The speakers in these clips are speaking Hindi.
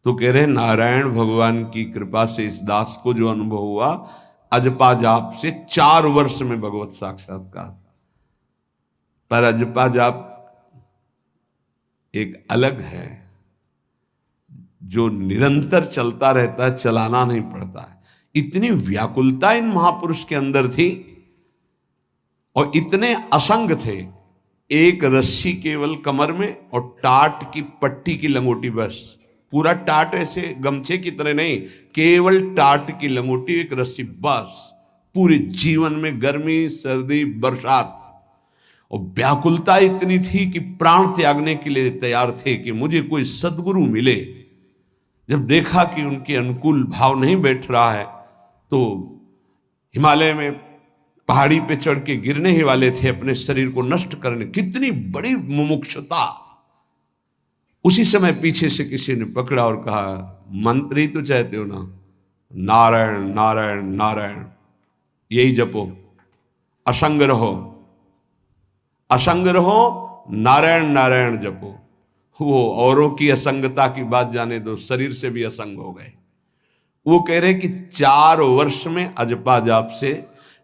तो कह रहे नारायण भगवान की कृपा से इस दास को जो अनुभव हुआ, अजपा जाप से 4 वर्ष में भगवत साक्षात्कार। पर अजपा जाप एक अलग है, जो निरंतर चलता रहता है, चलाना नहीं पड़ता है। इतनी व्याकुलता इन महापुरुष के अंदर थी और इतने असंग थे। एक रस्सी केवल कमर में और टाट की पट्टी की लंगोटी, बस। पूरा टाट ऐसे गमछे की तरह नहीं, केवल टाट की लंगोटी, एक रस्सी, बस। पूरे जीवन में गर्मी, सर्दी, बरसात, और व्याकुलता इतनी थी कि प्राण त्यागने के लिए तैयार थे कि मुझे कोई सद्गुरु मिले। जब देखा कि उनके अनुकूल भाव नहीं बैठ रहा है, तो हिमालय में पहाड़ी पे चढ़ के गिरने ही वाले थे, अपने शरीर को नष्ट करने। कितनी बड़ी मुमुक्षुता। उसी समय पीछे से किसी ने पकड़ा और कहा, मंत्र ही तो चाहते हो ना, नारायण नारायण नारायण, यही जपो, असंग रहो, असंग रहो, नारायण नारायण जपो। वो औरों की असंगता की बात जाने दो, शरीर से भी असंग हो गए। वो कह रहे कि 4 वर्ष में अजपा जाप से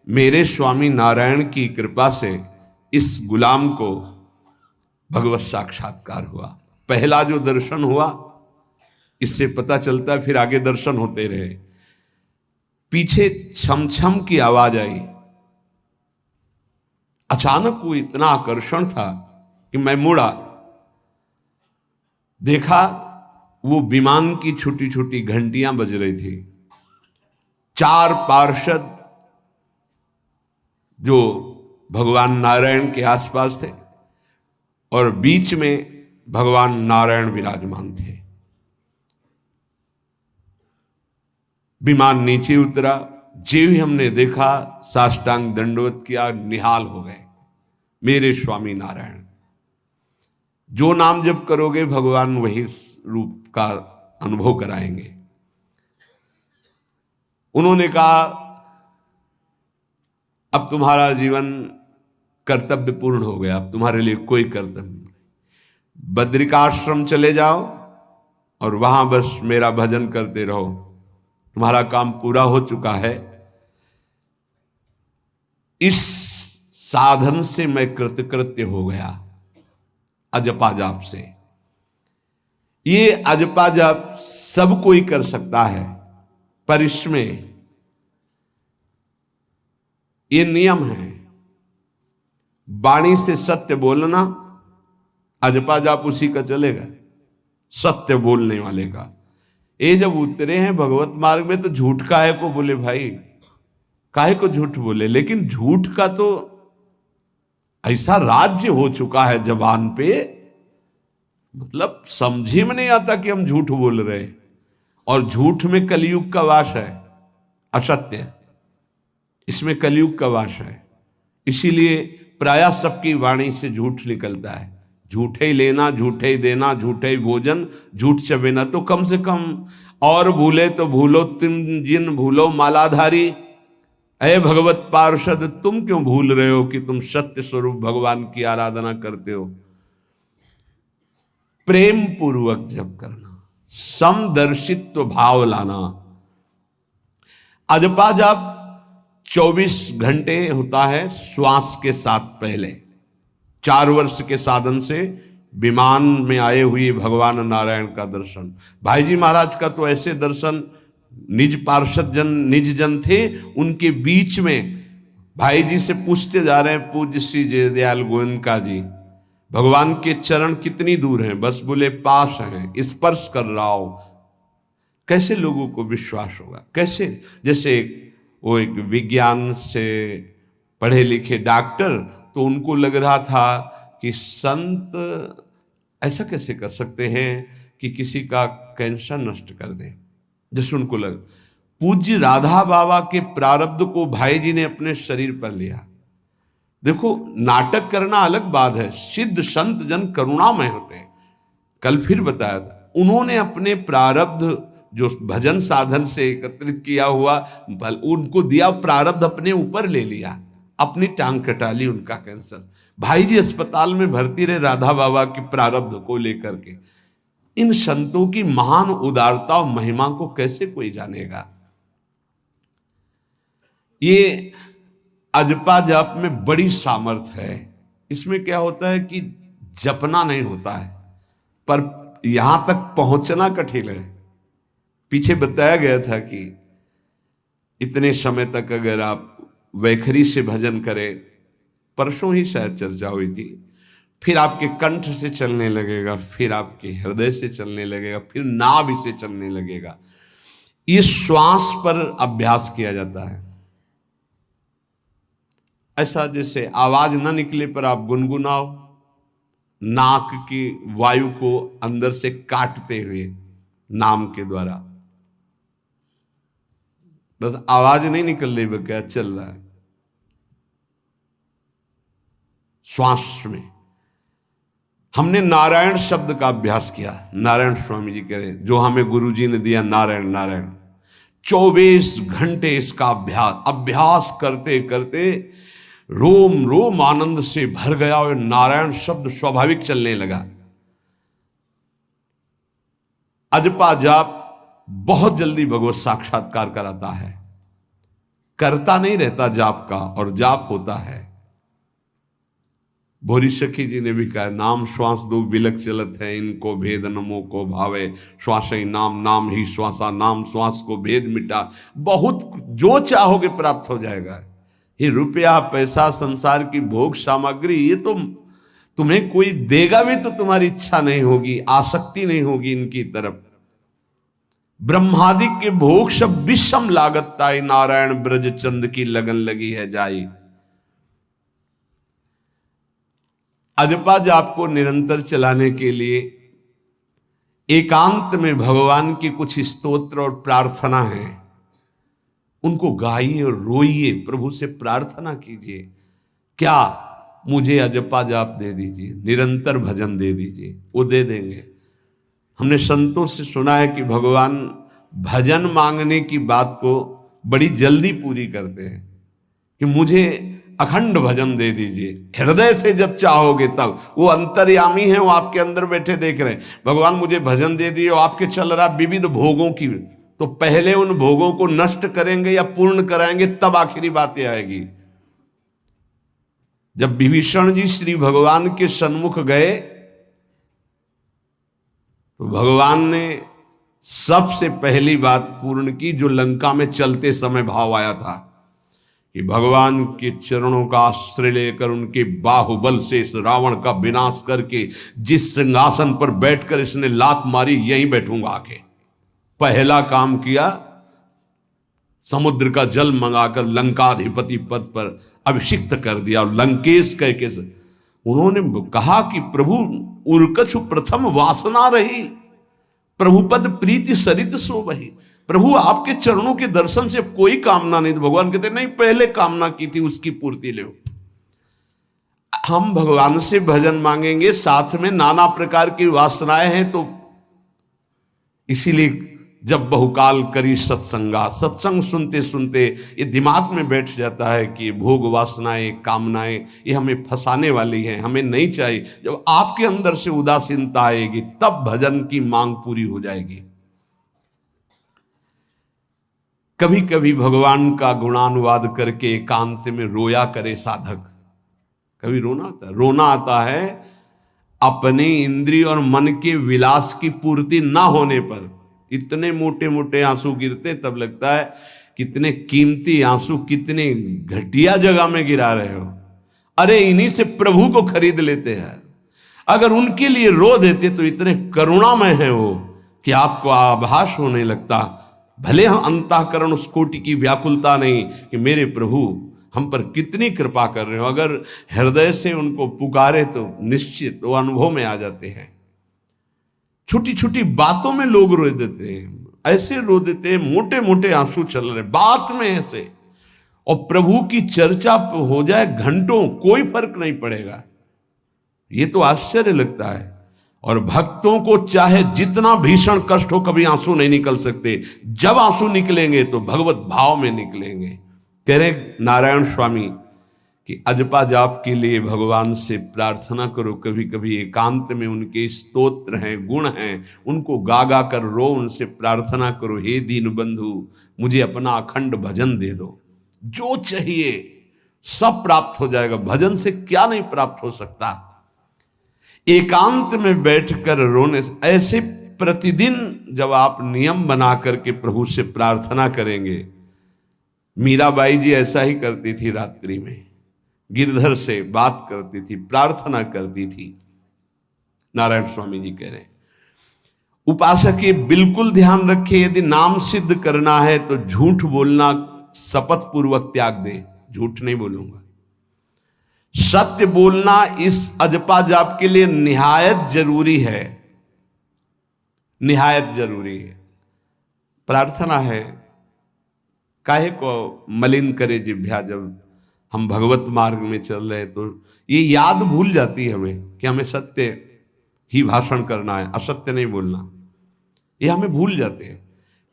मेरे स्वामी नारायण की कृपा से इस गुलाम को भगवत साक्षात्कार हुआ। पहला जो दर्शन हुआ, इससे पता चलता है फिर आगे दर्शन होते रहे। पीछे छम छम की आवाज आई। अचानक वो इतना आकर्षण था कि मैं मुड़ा, देखा वो विमान की छोटी छोटी घंटियां बज रही थी। 4 पार्षद जो भगवान नारायण के आसपास थे और बीच में भगवान नारायण विराजमान थे। विमान नीचे उतरा, जो ही हमने देखा साष्टांग दंडवत किया, निहाल हो गए। मेरे स्वामी नारायण, जो नाम जप करोगे भगवान वही रूप का अनुभव कराएंगे। उन्होंने कहा, अब तुम्हारा जीवन कर्तव्य पूर्ण हो गया, अब तुम्हारे लिए कोई कर्तव्य नहीं। बद्रिकाश्रम चले जाओ और वहां बस मेरा भजन करते रहो, तुम्हारा काम पूरा हो चुका है। इस साधन से मैं कृतकृत्य हो गया, अजपा जाप से। ये अजपा जाप सब कोई कर सकता है, पर इसमें ये नियम है, वाणी से सत्य बोलना। अजपा जाप उसी का चलेगा, सत्य बोलने वाले का। ये जब उतरे हैं भगवत मार्ग में, तो झूठ काहे को बोले भाई, काहे को झूठ बोले। लेकिन झूठ का तो ऐसा राज्य हो चुका है जबान पे, मतलब समझी में नहीं आता कि हम झूठ बोल रहे हैं। और झूठ में कलयुग का वास है, असत्य, इसमें कलयुग का वास है। इसीलिए प्रायः सबकी वाणी से झूठ निकलता है। झूठे ही लेना, झूठे ही देना, झूठे ही भोजन, झूठ चबेना। तो कम से कम और भूले तो भूलो तुम जिन भूलो मालाधारी। अय भगवत पार्षद, तुम क्यों भूल रहे हो कि तुम सत्य स्वरूप भगवान की आराधना करते हो। प्रेम पूर्वक जप करना, समदर्शित्व भाव लाना। अजपा जाप 24 घंटे होता है श्वास के साथ पहले। 4 वर्ष के साधन से विमान में आए हुए भगवान नारायण का दर्शन। भाई जी महाराज का तो ऐसे दर्शन, निज पार्षद जन, निज जन थे, उनके बीच में भाई जी से पूछते जा रहे हैं, पूज्य श्री जयदयाल गोयनका जी, भगवान के चरण कितनी दूर हैं? बस बोले पास हैं, स्पर्श कर रहा हो। कैसे लोगों को विश्वास होगा? कैसे? जैसे वो एक विज्ञान से पढ़े लिखे डॉक्टर, तो उनको लग रहा था कि संत ऐसा कैसे कर सकते हैं कि किसी का कैंसर नष्ट कर दें। जैसे उनको लग, पूज्य राधा बाबा के प्रारब्ध को भाई जी ने अपने शरीर पर लिया। देखो, नाटक करना अलग बात है, सिद्ध संत जन करुणामय होते हैं। कल फिर बताया था, उन्होंने अपने प्रारब्ध जो भजन साधन से एकत्रित किया हुआ उनको दिया, प्रारब्ध अपने ऊपर ले लिया, अपनी टांग कटा ली उनका कैंसर। भाई जी अस्पताल में भर्ती रहे राधा बाबा के प्रारब्ध को लेकर के। इन संतों की महान उदारता और महिमा को कैसे कोई जानेगा। ये अजपा जाप में बड़ी सामर्थ्य है। इसमें क्या होता है कि जपना नहीं होता है, पर यहां तक पहुंचना कठिन है। पीछे बताया गया था कि इतने समय तक अगर आप वैखरी से भजन करें, परसों ही शायद चर्चा हुई थी, फिर आपके कंठ से चलने लगेगा, फिर आपके हृदय से चलने लगेगा, फिर नाभि से चलने लगेगा। ये श्वास पर अभ्यास किया जाता है। ऐसा जैसे आवाज ना निकले पर आप गुनगुनाओ, नाक की वायु को अंदर से काटते हुए नाम के द्वारा, बस आवाज नहीं निकल रही, क्या चल रहा है श्वास में। हमने नारायण शब्द का अभ्यास किया। नारायण स्वामी जी कह रहे, जो हमें गुरु जी ने दिया नारायण नारायण। 24 घंटे इसका अभ्यास करते करते रोम रोम आनंद से भर गया और नारायण शब्द स्वाभाविक चलने लगा। अजपा जाप बहुत जल्दी भगवत साक्षात्कार कराता है। करता नहीं रहता जाप का, और जाप होता है। भोरी सखी जी ने भी कहा, नाम श्वास दो बिलक चलत है, इनको भेद नमो को भावे, श्वास ही नाम नाम ही श्वासा, नाम श्वास को भेद मिटा। बहुत जो चाहोगे प्राप्त हो जाएगा। ये रुपया पैसा संसार की भोग सामग्री, ये तो तुम्हें कोई देगा भी तो तुम्हारी इच्छा नहीं होगी, आसक्ति नहीं होगी इनकी तरफ। ब्रह्मादि के भोग सब विषम लागत ताई, नारायण ब्रज चंद की लगन लगी है जाई। अजपा जाप को निरंतर चलाने के लिए एकांत में भगवान की कुछ स्तोत्र और प्रार्थना है, उनको गाइए और रोइए, प्रभु से प्रार्थना कीजिए। क्या मुझे अजपा जाप दे दीजिए, निरंतर भजन दे दीजिए, वो दे देंगे। हमने संतों से सुना है कि भगवान भजन मांगने की बात को बड़ी जल्दी पूरी करते हैं, कि मुझे अखंड भजन दे दीजिए, हृदय से जब चाहोगे तब। वो अंतर्यामी है, वो आपके अंदर बैठे देख रहे हैं। भगवान मुझे भजन दे दिए, और आपके चल रहा विविध भोगों की, तो पहले उन भोगों को नष्ट करेंगे या पूर्ण कराएंगे, तब आखिरी बातें आएगी। जब विभीषण जी श्री भगवान के सन्मुख गए तो भगवान ने सबसे पहली बात पूर्ण की, जो लंका में चलते समय भाव आया था, कि भगवान के चरणों का आश्रय लेकर उनके बाहुबल से इस रावण का विनाश करके जिस सिंहासन पर बैठकर इसने लात मारी, यहीं बैठूंगा आके। पहला काम किया, समुद्र का जल मंगाकर लंकाधिपति पद पर अभिषिक्त कर दिया। लंकेश कह के उन्होंने कहा कि प्रभु उर्कछु प्रथम वासना रही, प्रभुपद प्रीति सरित सो वही। प्रभु आपके चरणों के दर्शन से कोई कामना नहीं। तो भगवान कहते नहीं, पहले कामना की थी उसकी पूर्ति ले। हम भगवान से भजन मांगेंगे, साथ में नाना प्रकार की वासनाएं हैं, तो इसीलिए जब बहुकाल करी सत्संगा, सत्संग सुनते सुनते ये दिमाग में बैठ जाता है कि भोग वासनाएं कामनाएं ये हमें फंसाने वाली हैं, हमें नहीं चाहिए। जब आपके अंदर से उदासीनता आएगी, तब भजन की मांग पूरी हो जाएगी। कभी कभी भगवान का गुणानुवाद करके एकांत में रोया करे साधक। कभी रोना आता है अपने इंद्रिय और मन के विलास की पूर्ति ना होने पर। इतने मोटे मोटे आंसू गिरते, तब लगता है कितने कीमती आंसू कितने घटिया जगह में गिरा रहे हो। अरे इन्हीं से प्रभु को खरीद लेते हैं। अगर उनके लिए रो देते तो इतने करुणामय है वो कि आपको आभास होने लगता। भले हम अंतःकरण उस कोटि की व्याकुलता नहीं कि मेरे प्रभु हम पर कितनी कृपा कर रहे हो, अगर हृदय से उनको पुकारे तो निश्चित वो अनुभव में आ जाते हैं। छोटी छोटी बातों में लोग रो देते हैं, ऐसे रो देते हैं, मोटे मोटे आंसू चल रहे बात में ऐसे, और प्रभु की चर्चा हो जाए घंटों, कोई फर्क नहीं पड़ेगा। ये तो आश्चर्य लगता है। और भक्तों को चाहे जितना भीषण कष्ट हो, कभी आंसू नहीं निकल सकते। जब आंसू निकलेंगे तो भगवत भाव में निकलेंगे। कह रहे नारायण स्वामी कि अजपा जाप के लिए भगवान से प्रार्थना करो। कभी कभी एकांत में उनके स्तोत्र हैं, गुण हैं, उनको गा गा कर रो, उनसे प्रार्थना करो, हे दीन बंधु मुझे अपना अखंड भजन दे दो। जो चाहिए सब प्राप्त हो जाएगा। भजन से क्या नहीं प्राप्त हो सकता। एकांत में बैठकर रोने से, ऐसे प्रतिदिन जब आप नियम बना करके प्रभु से प्रार्थना करेंगे। मीराबाई जी ऐसा ही करती थी, रात्रि में गिरधर से बात करती थी, प्रार्थना करती थी। नारायण स्वामी जी कह रहे हैं, उपासक ये बिल्कुल ध्यान रखे, यदि नाम सिद्ध करना है तो झूठ बोलना शपथ पूर्वक त्याग दे। झूठ नहीं बोलूंगा, सत्य बोलना इस अजपा जाप के लिए निहायत जरूरी है, निहायत जरूरी है। प्रार्थना है, काहे को मलिन करे जिह्वा। जब हम भगवत मार्ग में चल रहे तो ये याद भूल जाती है हमें कि हमें सत्य ही भाषण करना है, असत्य नहीं बोलना। ये हमें भूल जाते हैं।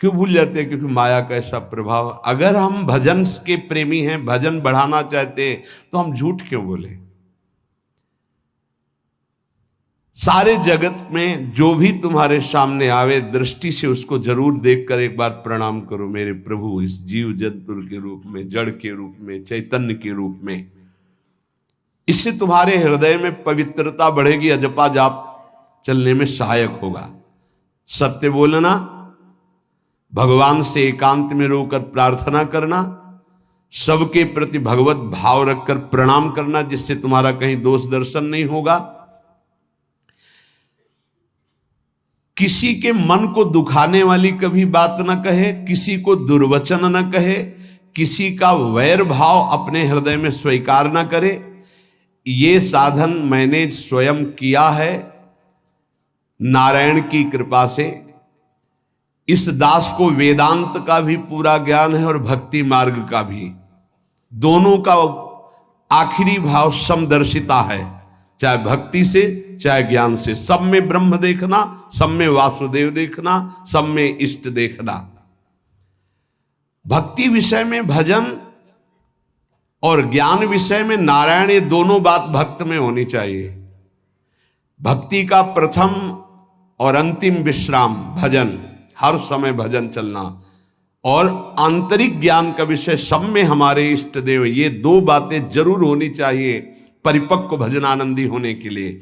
क्यों भूल जाते हैं? क्योंकि माया का ऐसा प्रभाव। अगर हम भजन के प्रेमी हैं, भजन बढ़ाना चाहते हैं, तो हम झूठ क्यों बोले? सारे जगत में जो भी तुम्हारे सामने आवे, दृष्टि से उसको जरूर देखकर एक बार प्रणाम करो। मेरे प्रभु इस जीव जंतु के रूप में, जड़ के रूप में, चैतन्य के रूप में। इससे तुम्हारे हृदय में पवित्रता बढ़ेगी, अजपा जाप चलने में सहायक होगा। सत्य बोलना, भगवान से एकांत में रोकर प्रार्थना करना, सबके प्रति भगवत भाव रखकर प्रणाम करना, जिससे तुम्हारा कहीं दोष दर्शन नहीं होगा। किसी के मन को दुखाने वाली कभी बात न कहे, किसी को दुर्वचन न कहे, किसी का वैर भाव अपने हृदय में स्वीकार न करे। ये साधन मैंने स्वयं किया है नारायण की कृपा से। इस दास को वेदांत का भी पूरा ज्ञान है और भक्ति मार्ग का भी। दोनों का आखिरी भाव समदर्शिता है, चाहे भक्ति से चाहे ज्ञान से। सब में ब्रह्म देखना, सब में वासुदेव देखना, सब में इष्ट देखना। भक्ति विषय में भजन और ज्ञान विषय में नारायण, ये दोनों बात भक्त में होनी चाहिए। भक्ति का प्रथम और अंतिम विश्राम भजन, हर समय भजन चलना, और आंतरिक ज्ञान का विषय सब में हमारे इष्ट देव। ये दो बातें जरूर होनी चाहिए परिपक्व भजनानंदी होने के लिए।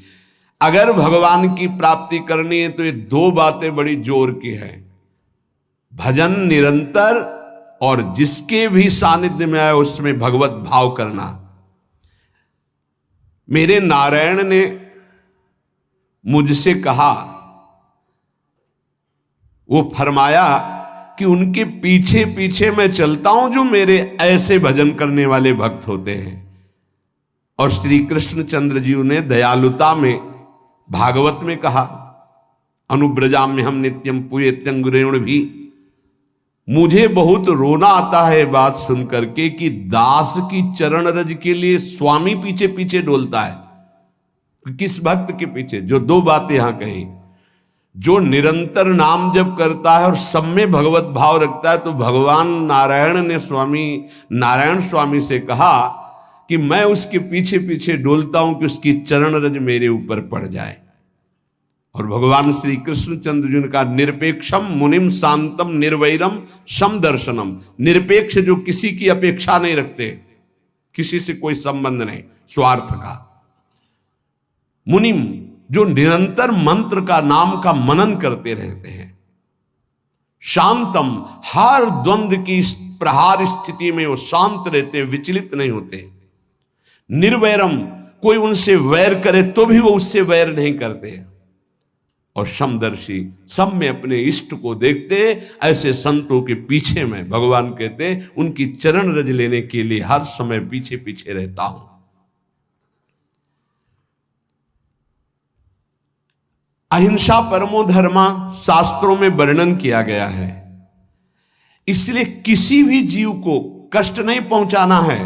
अगर भगवान की प्राप्ति करनी है तो ये दो बातें बड़ी जोर की है। भजन निरंतर, और जिसके भी सानिध्य में आए उसमें भगवत भाव करना। मेरे नारायण ने मुझसे कहा, वो फरमाया कि उनके पीछे पीछे मैं चलता हूं जो मेरे ऐसे भजन करने वाले भक्त होते हैं। और श्री कृष्णचंद्र जी ने दयालुता में भागवत में कहा, अनुब्रजाम में हम नित्यम पुयत्यंगुरेण भी। मुझे बहुत रोना आता है बात सुनकर के कि दास की चरण रज के लिए स्वामी पीछे पीछे डोलता है। किस भक्त के पीछे? जो दो बातें यहां कही, जो निरंतर नाम जप करता है और सब में भगवत भाव रखता है। तो भगवान नारायण ने नारायण स्वामी से कहा कि मैं उसके पीछे पीछे डोलता हूं कि उसकी चरण रज मेरे ऊपर पड़ जाए। और भगवान श्री कृष्णचंद्र जी ने कहा, निरपेक्षम मुनिम शांतम निर्वैरम समदर्शनम। निरपेक्ष, जो किसी की अपेक्षा नहीं रखते, किसी से कोई संबंध नहीं, स्वार्थ का। मुनिम, जो निरंतर मंत्र का, नाम का मनन करते रहते हैं। शांतम, हर द्वंद्व की प्रहार स्थिति में वो शांत रहते, विचलित नहीं होते। निर्वैरम, कोई उनसे वैर करे तो भी वो उससे वैर नहीं करते। और समदर्शी, सब में अपने इष्ट को देखते। ऐसे संतों के पीछे में, भगवान कहते, उनकी चरण रज लेने के लिए हर समय पीछे पीछे रहता हूं। अहिंसा परमो धर्मा शास्त्रों में वर्णन किया गया है। इसलिए किसी भी जीव को कष्ट नहीं पहुंचाना है।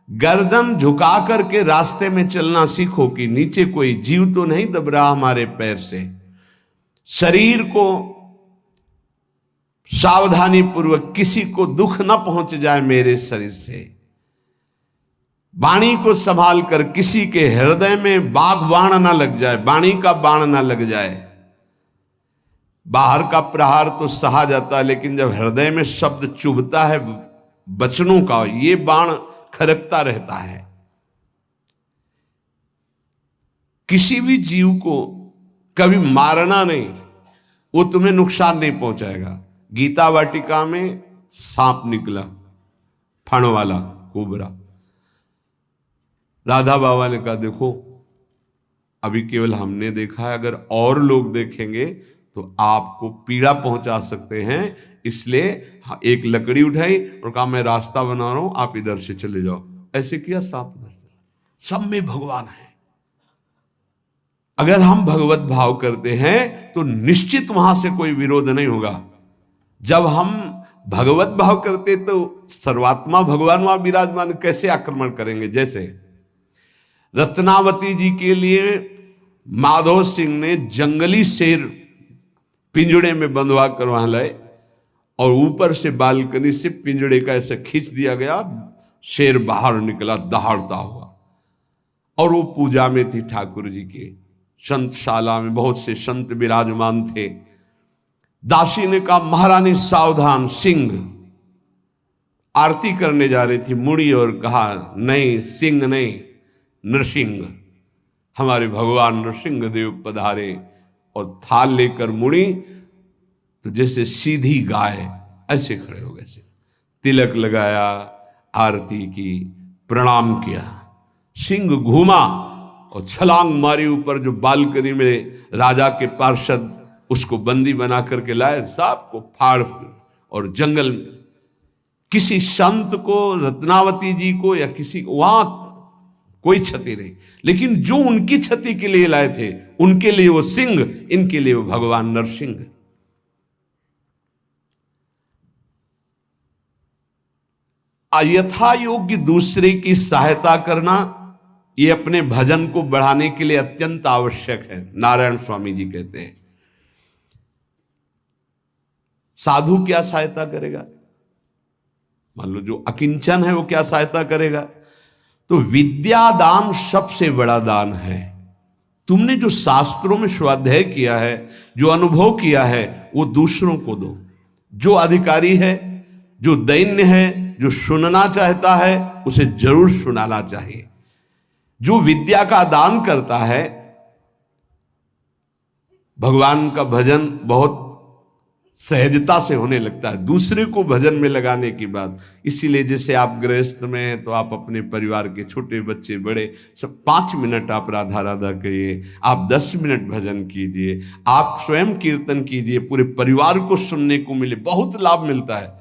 गर्दन झुका करके रास्ते में चलना सीखो कि नीचे कोई जीव तो नहीं दब रहा हमारे पैर से। शरीर को सावधानी पूर्वक, किसी को दुख न पहुंच जाए मेरे शरीर से। वाणी को संभाल कर, किसी के हृदय में बाण ना लग जाए, वाणी का बाण ना लग जाए। बाहर का प्रहार तो सहा जाता है, लेकिन जब हृदय में शब्द चुभता है वचनों का, ये बाण खरकता रहता है। किसी भी जीव को कभी मारना नहीं, वो तुम्हें नुकसान नहीं पहुंचाएगा। गीता वाटिका में सांप निकला, फण वाला कोबरा। राधा बाबा ने कहा देखो अभी केवल हमने देखा है, अगर और लोग देखेंगे तो आपको पीड़ा पहुंचा सकते हैं, इसलिए एक लकड़ी उठाई और कहा मैं रास्ता बना रहा हूं, आप इधर से चले जाओ। ऐसे किया, सांप उधर चला। सब में भगवान है। अगर हम भगवत भाव करते हैं तो निश्चित वहां से कोई विरोध नहीं होगा। जब हम भगवत भाव करते तो सर्वात्मा भगवान वहां विराजमान, कैसे आक्रमण करेंगे। जैसे रत्नावती जी के लिए माधव सिंह ने जंगली शेर पिंजड़े में बंधवा कर वहां लाए, और ऊपर से बालकनी से पिंजड़े का ऐसे खींच दिया गया, शेर बाहर निकला दहाड़ता हुआ। और वो पूजा में थी ठाकुर जी के। संतशाला में बहुत से संत विराजमान थे। दासी ने कहा महारानी सावधान, सिंह। आरती करने जा रही थी, मुड़ी और कहा नहीं, सिंह नहीं, नृसिंह। हमारे भगवान नृसिंह देव पधारे। और थाल लेकर मुड़ी तो जैसे सीधी गाय ऐसे खड़े हो गए। तिलक लगाया, आरती की, प्रणाम किया। सिंह घूमा और छलांग मारी ऊपर, जो बालकनी में राजा के पार्षद उसको बंदी बना करके लाए, सांप को फाड़। और जंगल में किसी संत को, रत्नावती जी को या किसी को वहां कोई क्षति नहीं, लेकिन जो उनकी क्षति के लिए लाए थे उनके लिए वो सिंह, इनके लिए वो भगवान नरसिंह। यथा योग्य दूसरे की सहायता करना, ये अपने भजन को बढ़ाने के लिए अत्यंत आवश्यक है। नारायण स्वामी जी कहते हैं साधु क्या सहायता करेगा। मान लो जो अकिंचन है वो क्या सहायता करेगा। तो विद्या दान सबसे बड़ा दान है। तुमने जो शास्त्रों में स्वाध्याय किया है, जो अनुभव किया है, वो दूसरों को दो। जो अधिकारी है, जो दैन्य है, जो सुनना चाहता है, उसे जरूर सुनाना चाहिए। जो विद्या का दान करता है, भगवान का भजन बहुत सहजता से होने लगता है, दूसरे को भजन में लगाने की बात। इसीलिए जैसे आप गृहस्थ में हैं तो आप अपने परिवार के छोटे बच्चे बड़े सब 5 मिनट आप राधा राधा कहिए, आप 10 मिनट भजन कीजिए, आप स्वयं कीर्तन कीजिए, पूरे परिवार को सुनने को मिले, बहुत लाभ मिलता है।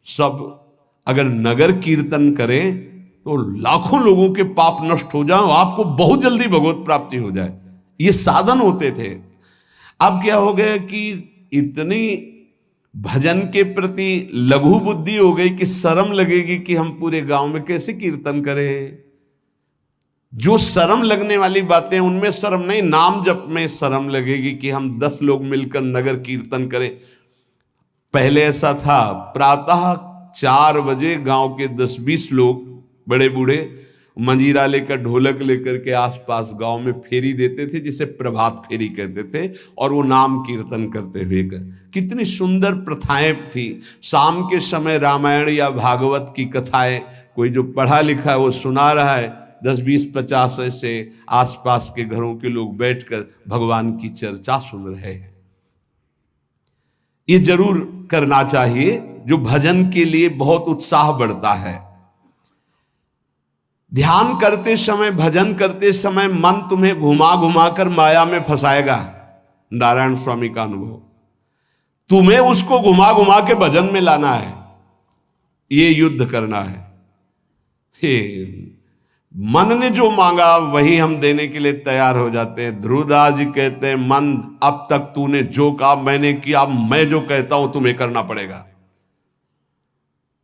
सब अगर नगर कीर्तन करें तो लाखों लोगों के पाप नष्ट हो जाए, आपको बहुत जल्दी भगवत प्राप्ति हो जाए। ये साधन होते थे। अब क्या हो गया कि इतनी भजन के प्रति लघु बुद्धि हो गई कि शर्म लगेगी कि हम पूरे गांव में कैसे कीर्तन करें। जो शर्म लगने वाली बातें उनमें शर्म नहीं, नाम जप में शर्म लगेगी कि हम 10 लोग मिलकर नगर कीर्तन करें। पहले ऐसा था, प्रातः 4 बजे गांव के 10-20 लोग बड़े बूढ़े मंजीरा लेकर, ढोलक लेकर के आसपास गांव में फेरी देते थे, जिसे प्रभात फेरी कहते थे, और वो नाम कीर्तन करते हुए कितनी सुंदर प्रथाएं थी। शाम के समय रामायण या भागवत की कथाएं, कोई जो पढ़ा लिखा है वो सुना रहा है, 10, 20, 50 ऐसे आसपास के घरों के लोग बैठकर भगवान की चर्चा सुन रहे हैं। ये जरूर करना चाहिए, जो भजन के लिए बहुत उत्साह बढ़ता है। ध्यान करते समय, भजन करते समय मन तुम्हें घुमा घुमा कर माया में फंसाएगा। नारायण स्वामी का अनुभव, तुम्हें उसको घुमा घुमा के भजन में लाना है, ये युद्ध करना है। हे मन ने जो मांगा वही हम देने के लिए तैयार हो जाते हैं। ध्रुवदास जी कहते हैं, मन अब तक तूने जो कहा मैंने किया, मैं जो कहता हूं तुम्हें करना पड़ेगा।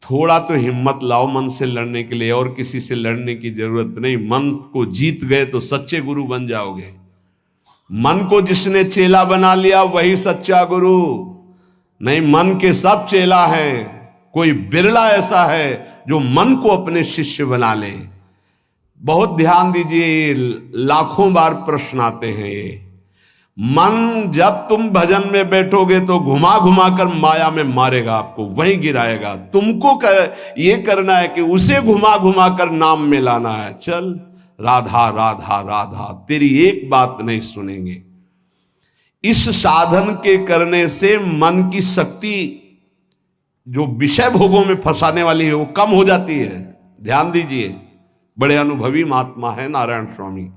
थोड़ा तो हिम्मत लाओ मन से लड़ने के लिए, और किसी से लड़ने की जरूरत नहीं। मन को जीत गए तो सच्चे गुरु बन जाओगे। मन को जिसने चेला बना लिया वही सच्चा गुरु नहीं। मन के सब चेला हैं, कोई बिरला ऐसा है जो मन को अपने शिष्य बना ले। बहुत ध्यान दीजिए, लाखों बार प्रश्न आते हैं ये। मन जब तुम भजन में बैठोगे तो घुमा घुमा कर माया में मारेगा, आपको वहीं गिराएगा। तुमको ये करना है कि उसे घुमा घुमा कर नाम में लाना है। चल राधा राधा राधा, तेरी एक बात नहीं सुनेंगे। इस साधन के करने से मन की शक्ति जो विषय भोगों में फंसाने वाली है वो कम हो जाती है। ध्यान दीजिए, बड़े अनुभवी महात्मा है नारायण स्वामी।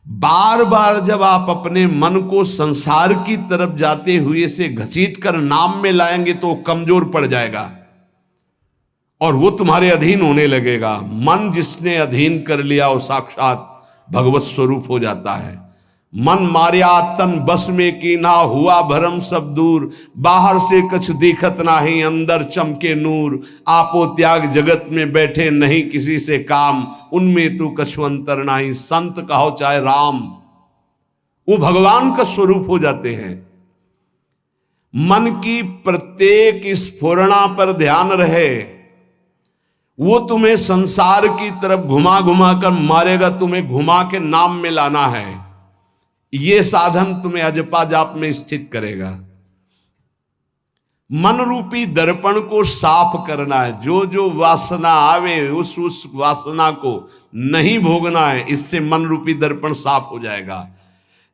बार बार जब आप अपने मन को संसार की तरफ जाते हुए से घसीट कर नाम में लाएंगे तो कमजोर पड़ जाएगा और वो तुम्हारे अधीन होने लगेगा। मन जिसने अधीन कर लिया वो साक्षात भगवत स्वरूप हो जाता है। मन मारिया तन बस में की ना, हुआ भरम सब दूर। बाहर से कछ दिखत नाही, अंदर चमके नूर। आपो त्याग जगत में बैठे नहीं किसी से काम, उनमें तू कछु अंतर नाही। संत कहो चाहे राम, वो भगवान का स्वरूप हो जाते हैं। मन की प्रत्येक स्फुरणा पर ध्यान रहे, वो तुम्हें संसार की तरफ घुमा घुमा कर मारेगा, तुम्हें घुमा के नाम में लाना है। ये साधन तुम्हें अजपा जाप में स्थित करेगा। मन रूपी दर्पण को साफ करना है। जो जो वासना आवे उस वासना को नहीं भोगना है। इससे मन रूपी दर्पण साफ हो जाएगा।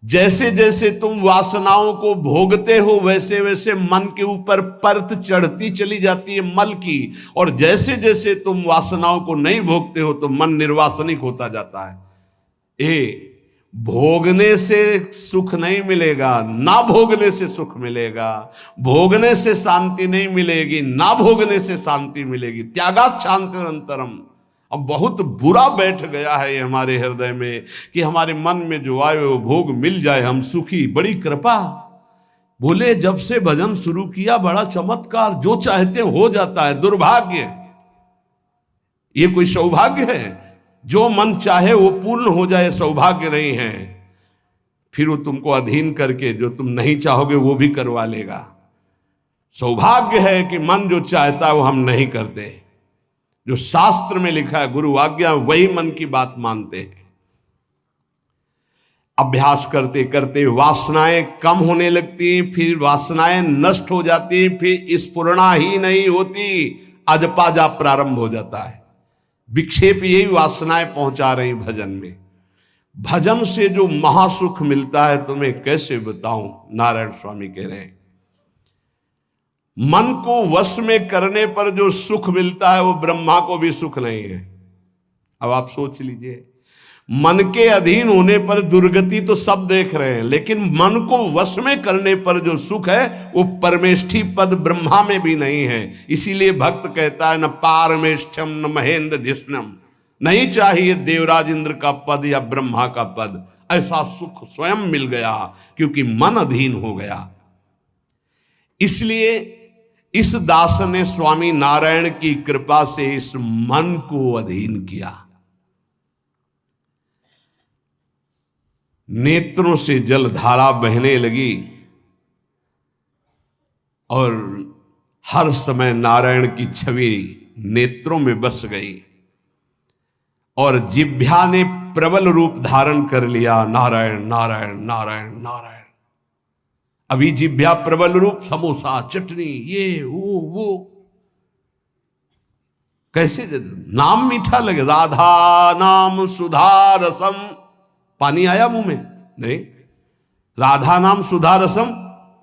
जैसे जैसे तुम वासनाओं को भोगते हो वैसे वैसे मन के ऊपर परत चढ़ती चली जाती है मल की, और जैसे जैसे तुम वासनाओं को नहीं भोगते हो तो मन निर्वासनिक होता जाता है। भोगने से सुख नहीं मिलेगा, ना भोगने से सुख मिलेगा। भोगने से शांति नहीं मिलेगी, ना भोगने से शांति मिलेगी। त्यागात शांति अंतरम। अब बहुत बुरा बैठ गया है ये हमारे हृदय में कि हमारे मन में जो आए वो भोग मिल जाए, हम सुखी। बड़ी कृपा। बोले जब से भजन शुरू किया बड़ा चमत्कार, जो चाहते हो जाता है। दुर्भाग्य, ये कोई सौभाग्य है? जो मन चाहे वो पूर्ण हो जाए सौभाग्य नहीं है। फिर वो तुमको अधीन करके जो तुम नहीं चाहोगे वो भी करवा लेगा। सौभाग्य है कि मन जो चाहता है वो हम नहीं करते। जो शास्त्र में लिखा है गुरु आज्ञा, वही मन की बात मानते हैं। अभ्यास करते करते वासनाएं कम होने लगती, फिर वासनाएं नष्ट हो जाती, फिर स्फुरणा ही नहीं होती, अजपा जाप प्रारंभ हो जाता है। विक्षेप यही वासनाएं पहुंचा रही भजन में। भजन से जो महासुख मिलता है तुम्हें कैसे बताऊं। नारायण स्वामी कह रहे हैं मन को वश में करने पर जो सुख मिलता है वो ब्रह्मा को भी सुख नहीं है। अब आप सोच लीजिए, मन के अधीन होने पर दुर्गति तो सब देख रहे हैं, लेकिन मन को वश में करने पर जो सुख है वो परमेष्ठी पद ब्रह्मा में भी नहीं है। इसीलिए भक्त कहता है न पारमेष्ठ्यम न महेंद्र धिष्णम, नहीं चाहिए देवराज इंद्र का पद या ब्रह्मा का पद। ऐसा सुख स्वयं मिल गया क्योंकि मन अधीन हो गया। इसलिए इस दास ने स्वामी नारायण की कृपा से इस मन को अधीन किया। नेत्रों से जलधारा बहने लगी और हर समय नारायण की छवि नेत्रों में बस गई और जिह्वा ने प्रबल रूप धारण कर लिया। नारायण नारायण नारायण नारायण। अभी जिह्वा प्रबल रूप, समोसा चटनी ये वो कैसे नाम मीठा लगे। राधा नाम सुधा रसम, पानी आया मुंह में? नहीं। राधा नाम सुधा रसम,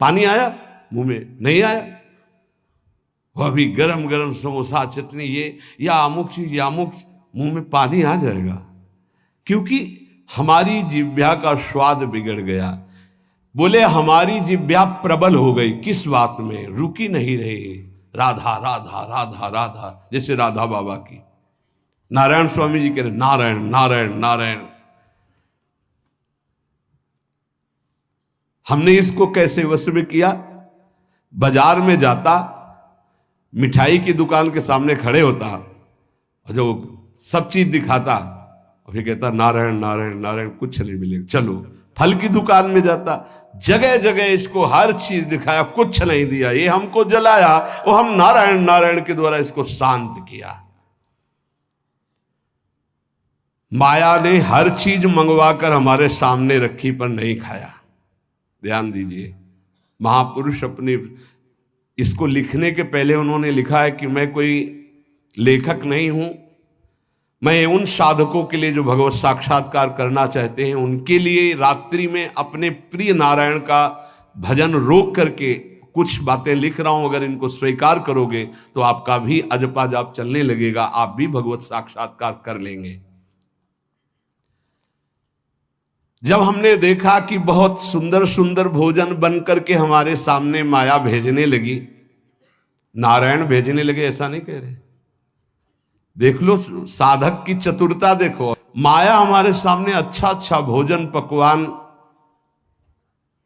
पानी आया मुंह में? नहीं आया। वह भी गरम गरम समोसा चटनी ये या अमुक चीज या अमुक, मुंह में पानी आ जाएगा क्योंकि हमारी जिह्वा का स्वाद बिगड़ गया। बोले हमारी जिह्वा प्रबल हो गई। किस बात में? रुकी नहीं रही। राधा राधा राधा राधा, जैसे राधा बाबा की। नारायण स्वामी जी कह रहे नारायण नारायण नारायण। हमने इसको कैसे वश में किया? बाजार में जाता, मिठाई की दुकान के सामने खड़े होता और जो सब चीज दिखाता और फिर कहता नारायण नारायण नारायण, कुछ नहीं मिलेगा। चलो फल की दुकान में जाता, जगह जगह इसको हर चीज दिखाया, कुछ नहीं दिया। ये हमको जलाया, वो हम नारायण नारायण के द्वारा इसको शांत किया। माया ने हर चीज मंगवाकर हमारे सामने रखी पर नहीं खाया। ध्यान दीजिए, महापुरुष अपने इसको लिखने के पहले उन्होंने लिखा है कि मैं कोई लेखक नहीं हूं, मैं उन साधकों के लिए जो भगवत साक्षात्कार करना चाहते हैं उनके लिए रात्रि में अपने प्रिय नारायण का भजन रोक करके कुछ बातें लिख रहा हूं। अगर इनको स्वीकार करोगे तो आपका भी अजपा जाप चलने लगेगा, आप भी भगवत साक्षात्कार कर लेंगे। जब हमने देखा कि बहुत सुंदर सुंदर भोजन बन करके हमारे सामने माया भेजने लगी, नारायण भेजने लगे ऐसा नहीं कह रहे, देख लो साधक की चतुरता देखो। माया हमारे सामने अच्छा अच्छा भोजन पकवान,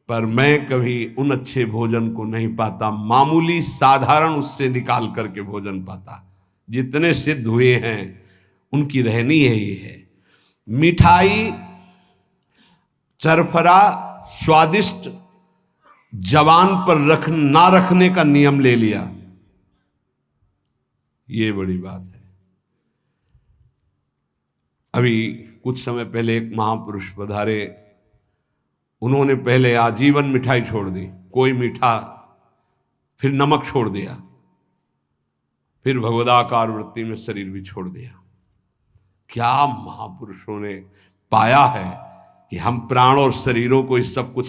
पर मैं कभी उन अच्छे भोजन को नहीं पाता, मामूली साधारण उससे निकाल करके भोजन पाता। जितने सिद्ध हुए हैं उनकी रहनी है ये है, मिठाई चरफरा स्वादिष्ट जवान पर ना रखने का नियम ले लिया, ये बड़ी बात है। अभी कुछ समय पहले एक महापुरुष पधारे, उन्होंने पहले आजीवन मिठाई छोड़ दी, कोई मीठा, फिर नमक छोड़ दिया, फिर भगवदाकार वृत्ति में शरीर भी छोड़ दिया। क्या महापुरुषों ने पाया है कि हम प्राण और शरीरों को इस सब कुछ